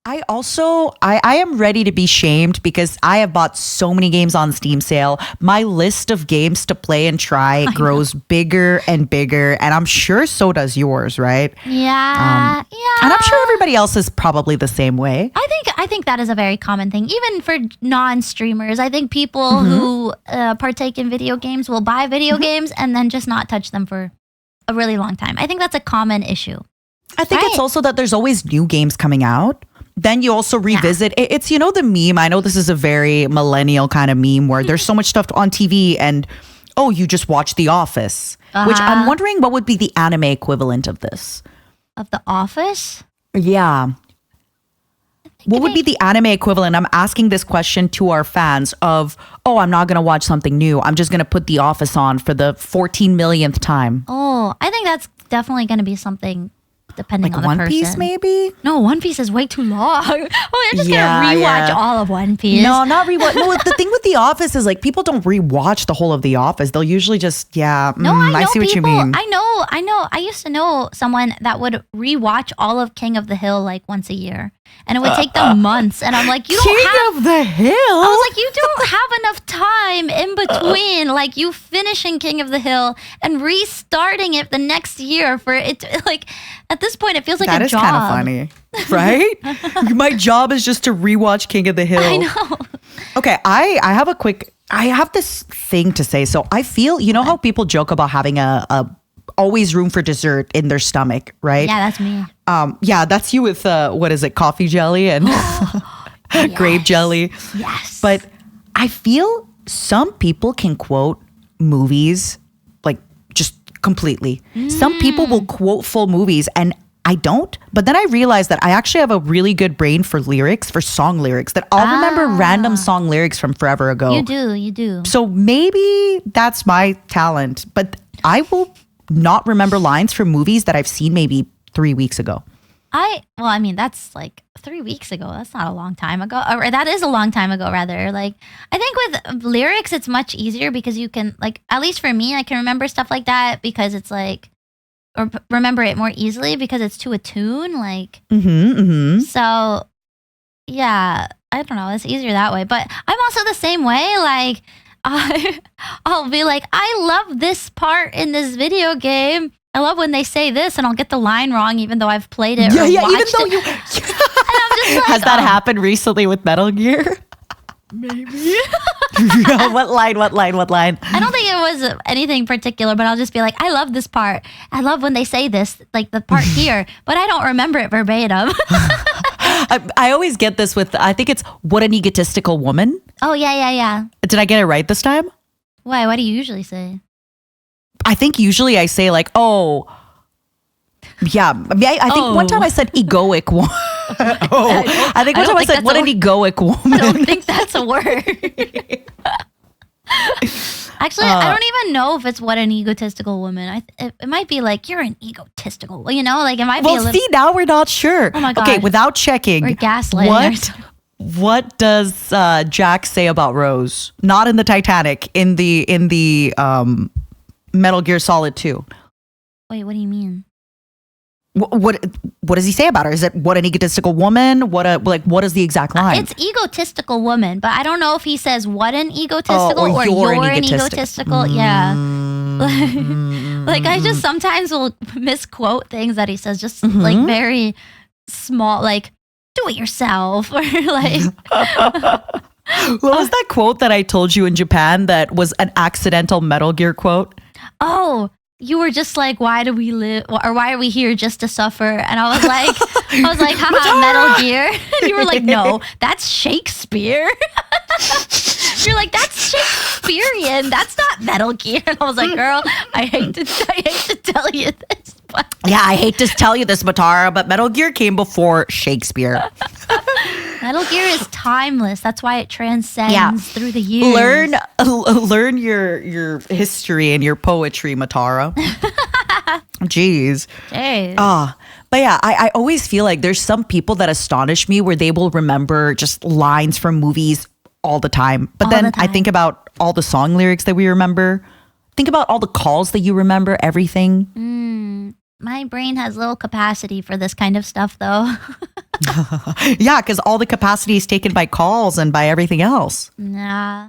I am ready to be shamed because I have bought so many games on Steam sale. My list of games to play and try grows bigger and bigger, and I'm sure so does yours, right? Yeah, yeah. And I'm sure everybody else is probably the same way. I think that is a very common thing, even for non-streamers. I think people who partake in video games will buy video games and then just not touch them for a really long time. I think that's a common issue. I think it's also that there's always new games coming out. Then you also revisit. It's, the meme. I know this is a very millennial kind of meme where there's so much stuff on TV and, you just watch The Office. Which I'm wondering what would be the anime equivalent of this. Of The Office? Yeah. What would be the anime equivalent? I'm asking this question to our fans of, I'm not going to watch something new. I'm just going to put The Office on for the 14 millionth time. Oh, I think that's definitely going to be something depending on the person. One Piece, maybe? No, One Piece is way too long. I'm just gonna rewatch all of One Piece. No, not rewatch. No, the thing with The Office is people don't rewatch the whole of The Office. They'll usually just, I see what you mean. I know. I used to know someone that would rewatch all of King of the Hill once a year. And it would take them months. And I'm like, King of the Hill? I was like, you don't have enough time in between, you finishing King of the Hill and restarting it the next year for it to, at this point, it feels like a job. That is kind of funny, right? My job is just to rewatch King of the Hill. I know. Okay, I have this thing to say. So I feel, how people joke about having a always room for dessert in their stomach, right? Yeah, that's me. Yeah, that's you with what is it, coffee jelly and grape jelly. Yes. But I feel some people can quote movies just completely. Some people will quote full movies and I don't. But then I realized that I actually have a really good brain for lyrics, for song lyrics, that I'll remember random song lyrics from forever ago. You do. So maybe that's my talent. But I will not remember lines from movies that I've seen maybe 3 weeks ago. That's 3 weeks ago. That's not a long time ago. Or that is a long time ago, rather. I think with lyrics, it's much easier because you can, at least for me, I can remember stuff like that because it's or remember it more easily because it's to a tune. So, yeah, I don't know. It's easier that way. But I'm also the same way. I'll be like, I love this part in this video game. I love when they say this, and I'll get the line wrong, even though I've played it. Even though you. And I'm just has that happened recently with Metal Gear? Maybe. What line? I don't think it was anything particular, but I'll just be like, I love this part. I love when they say this, the part here, but I don't remember it verbatim. I always get this with, I think it's what an egotistical woman. Oh, yeah. Did I get it right this time? Why? What do you usually say? I think usually I say yeah. I think one time I said egoic woman. I think one time I said what an egoic woman. I don't think that's a word. Actually, I don't even know if it's what an egotistical woman. It might be you're an egotistical. It might be a little. See, now we're not sure. Oh my god. Okay, without checking, we're gaslighting. What does Jack say about Rose? Not in the Titanic, in the Metal Gear Solid 2. Wait, what do you mean? What does he say about her? Is it what an egotistical woman? What is the exact line? It's egotistical woman, but I don't know if he says what an egotistical or you're an egotistical. Yeah. I just sometimes will misquote things that he says, just very small, do it yourself, or What was that quote that I told you in Japan that was an accidental Metal Gear quote? Oh, you were just why do we live, or why are we here just to suffer? And I was like, haha, Metal Gear. And you were like, no, that's Shakespeare. You're like, that's Shakespearean. That's not Metal Gear. And I was like, girl, I hate to tell you this. But yeah, I hate to tell you this, Matara, but Metal Gear came before Shakespeare. Metal Gear is timeless. That's why it transcends through the years. Learn your history and your poetry, Matara. Jeez. But yeah, I always feel like there's some people that astonish me where they will remember just lines from movies all the time. But then I think about all the song lyrics that we remember. Think about all the calls that you remember, everything. My brain has little capacity for this kind of stuff, though. Yeah, because all the capacity is taken by calls and by everything else. Nah.